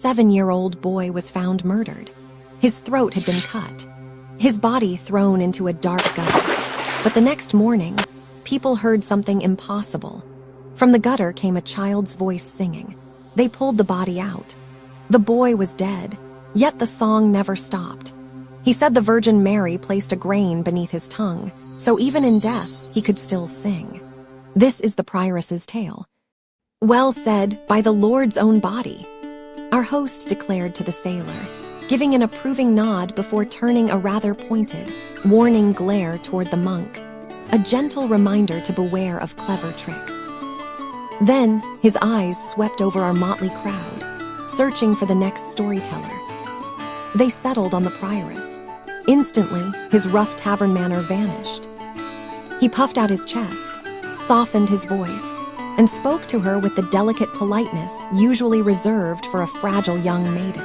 7-year-old boy was found murdered. His throat had been cut, his body thrown into a dark gutter. But the next morning, people heard something impossible. From the gutter came a child's voice singing. They pulled the body out. The boy was dead, yet the song never stopped. He said the Virgin Mary placed a grain beneath his tongue, so even in death, he could still sing. This is the Prioress's tale. Well said, by the Lord's own body, our host declared to the sailor, giving an approving nod before turning a rather pointed, warning glare toward the monk, a gentle reminder to beware of clever tricks. Then, his eyes swept over our motley crowd, searching for the next storyteller. They settled on the Prioress. Instantly, his rough tavern manner vanished. He puffed out his chest, softened his voice, and spoke to her with the delicate politeness usually reserved for a fragile young maiden.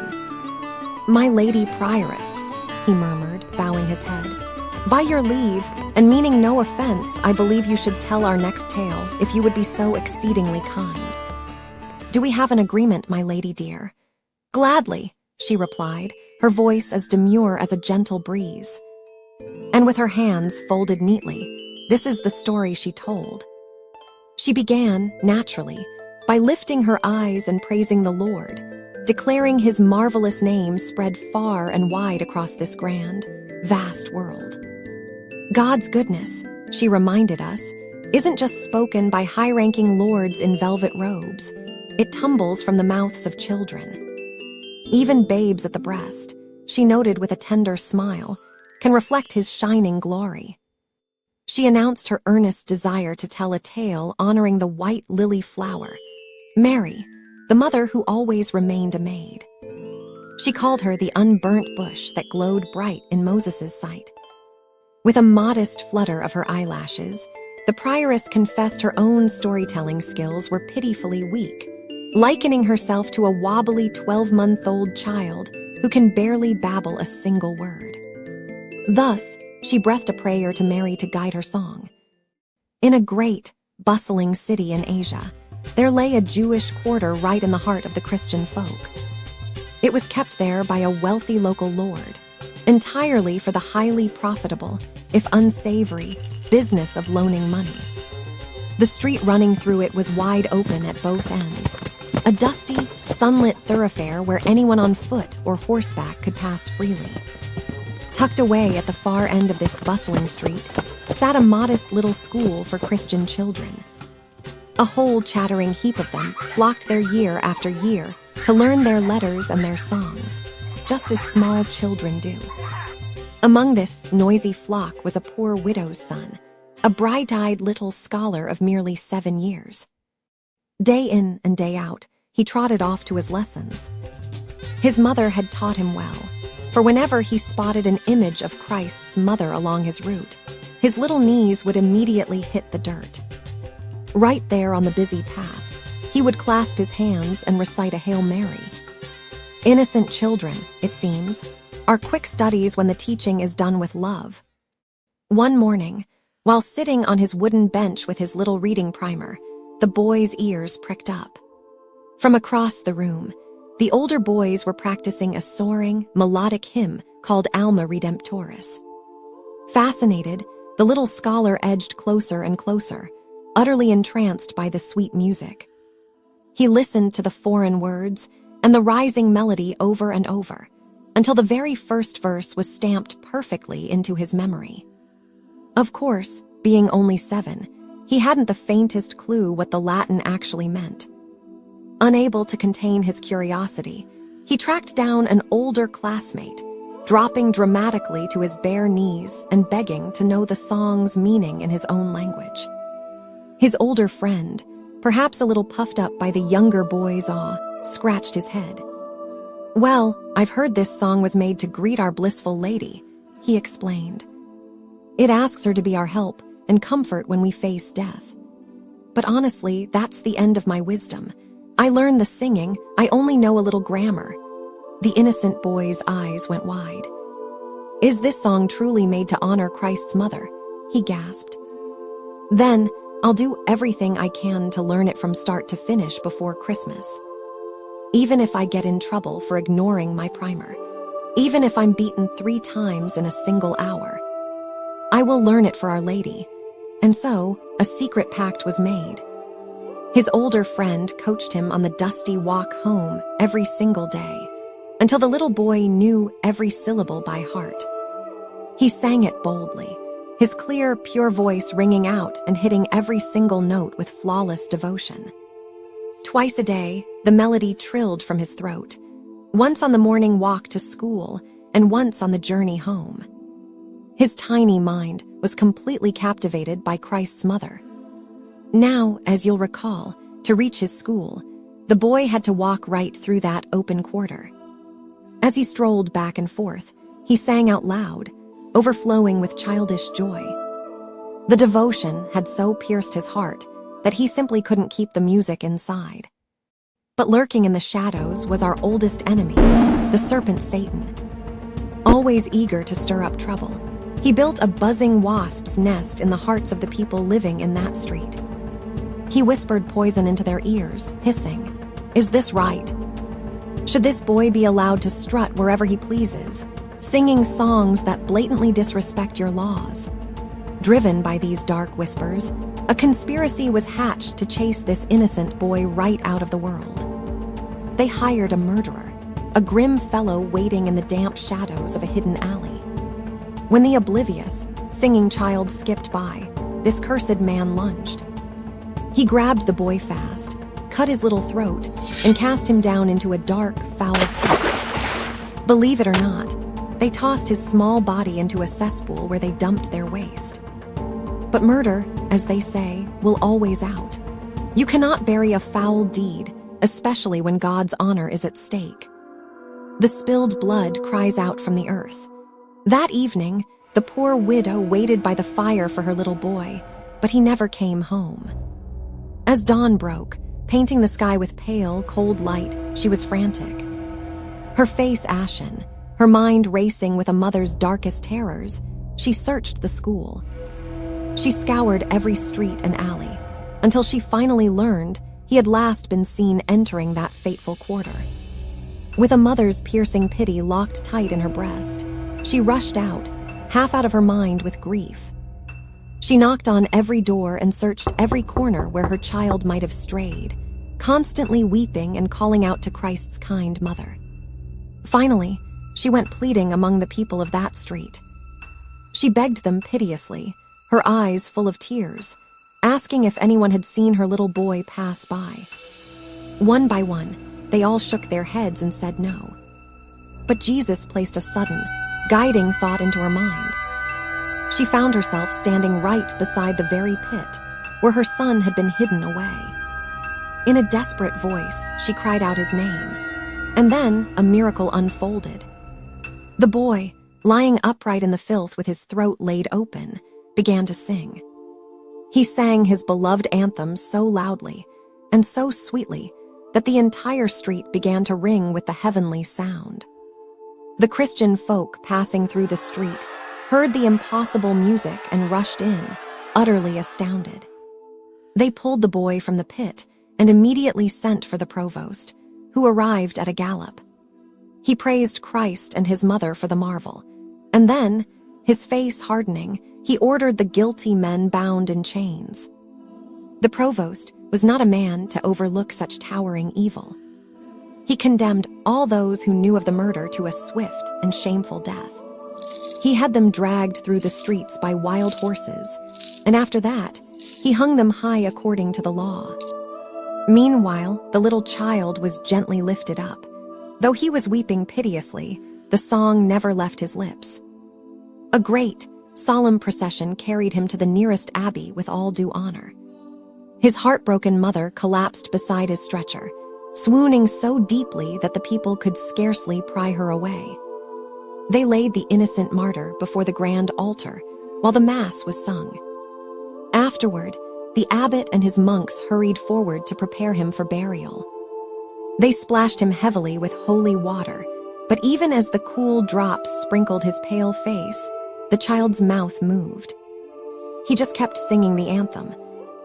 "My lady Prioress," he murmured, bowing his head. "By your leave, and meaning no offense, I believe you should tell our next tale, if you would be so exceedingly kind." "Do we have an agreement, my lady dear?" "Gladly," she replied, her voice as demure as a gentle breeze. And with her hands folded neatly, this is the story she told. She began, naturally, by lifting her eyes and praising the Lord, declaring his marvelous name spread far and wide across this grand, vast world. God's goodness, she reminded us, isn't just spoken by high-ranking lords in velvet robes. It tumbles from the mouths of children. Even babes at the breast, she noted with a tender smile, can reflect his shining glory. She announced her earnest desire to tell a tale honoring the white lily flower, Mary, the mother who always remained a maid. She called her the unburnt bush that glowed bright in Moses' sight. With a modest flutter of her eyelashes, the Prioress confessed her own storytelling skills were pitifully weak, likening herself to a wobbly 12-month-old child who can barely babble a single word. Thus, she breathed a prayer to Mary to guide her song. In a great, bustling city in Asia, there lay a Jewish quarter right in the heart of the Christian folk. It was kept there by a wealthy local lord, entirely for the highly profitable, if unsavory, business of loaning money. The street running through it was wide open at both ends, a dusty, sunlit thoroughfare where anyone on foot or horseback could pass freely. Tucked away at the far end of this bustling street sat a modest little school for Christian children. A whole chattering heap of them flocked there year after year to learn their letters and their songs, just as small children do. Among this noisy flock was a poor widow's son, a bright-eyed little scholar of merely 7 years. Day in and day out, he trotted off to his lessons. His mother had taught him well, for whenever he spotted an image of Christ's mother along his route, his little knees would immediately hit the dirt. Right there on the busy path, he would clasp his hands and recite a Hail Mary. Innocent children, it seems, are quick studies when the teaching is done with love. One morning, while sitting on his wooden bench with his little reading primer, the boy's ears pricked up. From across the room, the older boys were practicing a soaring, melodic hymn called Alma Redemptoris. Fascinated, the little scholar edged closer and closer, utterly entranced by the sweet music. He listened to the foreign words and the rising melody over and over, until the very first verse was stamped perfectly into his memory. Of course, being only 7, he hadn't the faintest clue what the Latin actually meant. Unable to contain his curiosity, he tracked down an older classmate, dropping dramatically to his bare knees and begging to know the song's meaning in his own language. His older friend, perhaps a little puffed up by the younger boy's awe, scratched his head. "Well, I've heard this song was made to greet our blissful lady," he explained. "It asks her to be our help and comfort when we face death. But honestly, that's the end of my wisdom. I learned the singing, I only know a little grammar." The innocent boy's eyes went wide. "Is this song truly made to honor Christ's mother?" he gasped. "Then, I'll do everything I can to learn it from start to finish before Christmas." even if I get in trouble for ignoring my primer, even if I'm beaten 3 times in a single hour. I will learn it for Our Lady." And so, a secret pact was made. His older friend coached him on the dusty walk home every single day, until the little boy knew every syllable by heart. He sang it boldly, his clear, pure voice ringing out and hitting every single note with flawless devotion. Twice a day, the melody trilled from his throat, once on the morning walk to school and once on the journey home. His tiny mind was completely captivated by Christ's mother. Now, as you'll recall, to reach his school, the boy had to walk right through that open quarter. As he strolled back and forth, he sang out loud, overflowing with childish joy. The devotion had so pierced his heart that he simply couldn't keep the music inside. But lurking in the shadows was our oldest enemy, the serpent Satan. Always eager to stir up trouble, he built a buzzing wasp's nest in the hearts of the people living in that street. He whispered poison into their ears, hissing, "Is this right? Should this boy be allowed to strut wherever he pleases, singing songs that blatantly disrespect your laws?" Driven by these dark whispers, a conspiracy was hatched to chase this innocent boy right out of the world. They hired a murderer, a grim fellow waiting in the damp shadows of a hidden alley. When the oblivious, singing child skipped by, this cursed man lunged. He grabbed the boy fast, cut his little throat, and cast him down into a dark, foul pit. Believe it or not, they tossed his small body into a cesspool where they dumped their waste. But murder, as they say, will always out. You cannot bury a foul deed, especially when God's honor is at stake. The spilled blood cries out from the earth. That evening, the poor widow waited by the fire for her little boy, but he never came home. As dawn broke, painting the sky with pale, cold light, she was frantic. Her face ashen, her mind racing with a mother's darkest terrors, she searched the school. She scoured every street and alley, until she finally learned he had last been seen entering that fateful quarter. With a mother's piercing pity locked tight in her breast, she rushed out, half out of her mind with grief. She knocked on every door and searched every corner where her child might have strayed, constantly weeping and calling out to Christ's kind mother. Finally, she went pleading among the people of that street. She begged them piteously, her eyes full of tears, asking if anyone had seen her little boy pass by. One by one, they all shook their heads and said no. But Jesus placed a sudden, guiding thought into her mind. She found herself standing right beside the very pit where her son had been hidden away. In a desperate voice, she cried out his name, and then a miracle unfolded. The boy, lying upright in the filth with his throat laid open, began to sing. He sang his beloved anthem so loudly and so sweetly that the entire street began to ring with the heavenly sound. The Christian folk passing through the street heard the impossible music and rushed in, utterly astounded. They pulled the boy from the pit and immediately sent for the provost, who arrived at a gallop. He praised Christ and his mother for the marvel, and then, his face hardening, he ordered the guilty men bound in chains. The provost was not a man to overlook such towering evil. He condemned all those who knew of the murder to a swift and shameful death. He had them dragged through the streets by wild horses, and after that, he hung them high according to the law. Meanwhile, the little child was gently lifted up. Though he was weeping piteously, the song never left his lips. A great, solemn procession carried him to the nearest abbey with all due honor. His heartbroken mother collapsed beside his stretcher, swooning so deeply that the people could scarcely pry her away. They laid the innocent martyr before the grand altar while the mass was sung. Afterward, the abbot and his monks hurried forward to prepare him for burial. They splashed him heavily with holy water, but even as the cool drops sprinkled his pale face, the child's mouth moved. He just kept singing the anthem.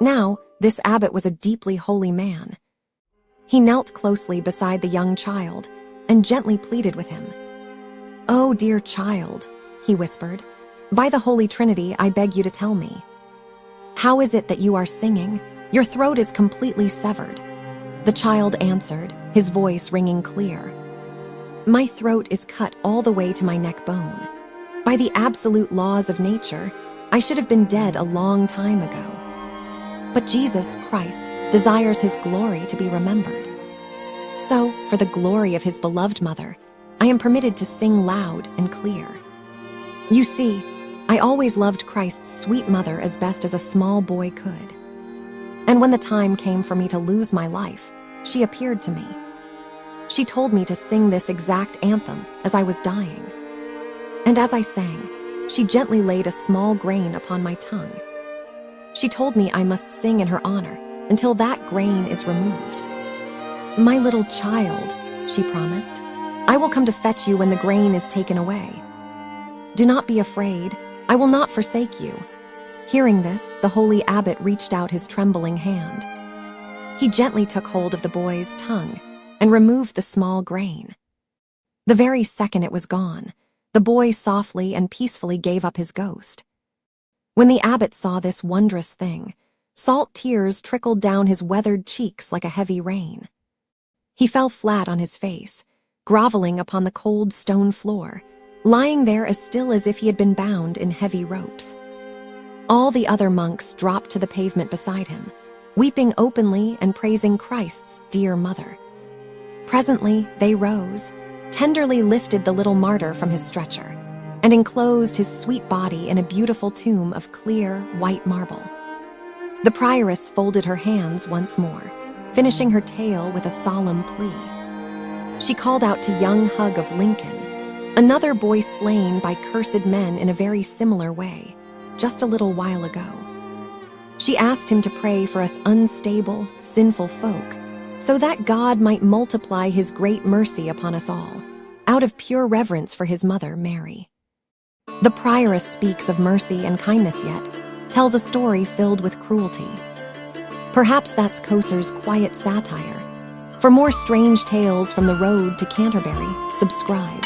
Now, this abbot was a deeply holy man. He knelt closely beside the young child and gently pleaded with him. "Oh, dear child," he whispered, "by the Holy Trinity, I beg you to tell me. How is it that you are singing? Your throat is completely severed." The child answered, his voice ringing clear. "My throat is cut all the way to my neck bone. By the absolute laws of nature, I should have been dead a long time ago. But Jesus Christ desires his glory to be remembered. So, for the glory of his beloved mother, I am permitted to sing loud and clear. You see, I always loved Christ's sweet mother as best as a small boy could. And when the time came for me to lose my life, she appeared to me. She told me to sing this exact anthem as I was dying. And as I sang, she gently laid a small grain upon my tongue. She told me I must sing in her honor until that grain is removed. 'My little child,' she promised, 'I will come to fetch you when the grain is taken away. Do not be afraid, I will not forsake you.' Hearing this, the holy abbot reached out his trembling hand. He gently took hold of the boy's tongue and removed the small grain. The very second it was gone, the boy softly and peacefully gave up his ghost. When the abbot saw this wondrous thing, salt tears trickled down his weathered cheeks like a heavy rain. He fell flat on his face, groveling upon the cold stone floor, lying there as still as if he had been bound in heavy ropes. All the other monks dropped to the pavement beside him, weeping openly and praising Christ's dear mother. Presently, they rose, tenderly lifted the little martyr from his stretcher, and enclosed his sweet body in a beautiful tomb of clear, white marble. The prioress folded her hands once more, finishing her tale with a solemn plea. She called out to young Hug of Lincoln, another boy slain by cursed men in a very similar way, just a little while ago. She asked him to pray for us unstable, sinful folk, so that God might multiply his great mercy upon us all, out of pure reverence for his mother, Mary. The prioress speaks of mercy and kindness, yet tells a story filled with cruelty. Perhaps that's Chaucer's quiet satire. For more strange tales from the road to Canterbury, subscribe.